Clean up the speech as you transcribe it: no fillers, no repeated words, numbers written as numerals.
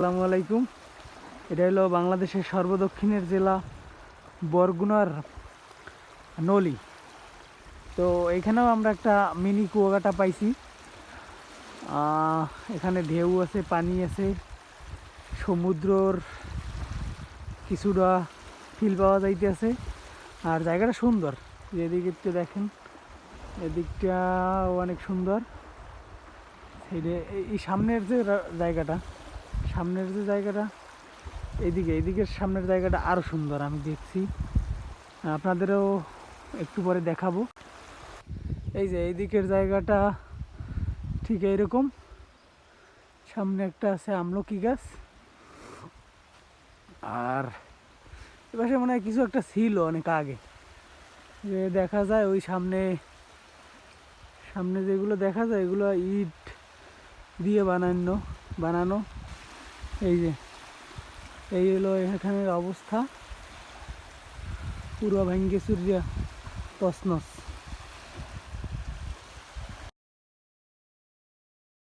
আসসালামু আলাইকুম। এটা হলো বাংলাদেশের সর্বদক্ষিণের জেলা বরগুনার নলি। তো এখানেও আমরা একটা মিনি কুয়াকাটা পাইছি। এখানে ঢেউ আছে, পানি আছে, সমুদ্রর কিছুটা ফিল পাওয়া যাইতেছে। আর জায়গাটা সুন্দর, যেদিকে একটু দেখেন, এদিকটাও অনেক সুন্দর। এই সামনের যে জায়গাটা এইদিকের সামনের জায়গাটা আরও সুন্দর আমি দেখছি। আপনাদেরও একটু পরে দেখাবো। এই যে এইদিকের জায়গাটা ঠিক এইরকম। সামনে একটা আছে আমলকি গাছ, আর এপাশে মনে হয় কিছু একটা ছিল অনেক আগে, যে দেখা যায় ওই সামনে যেগুলো দেখা যায় এগুলো ইট দিয়ে বানানো। এই হলো এখানের অবস্থা, পুরো ভেঙ্গে চুরিয়া তছনছ।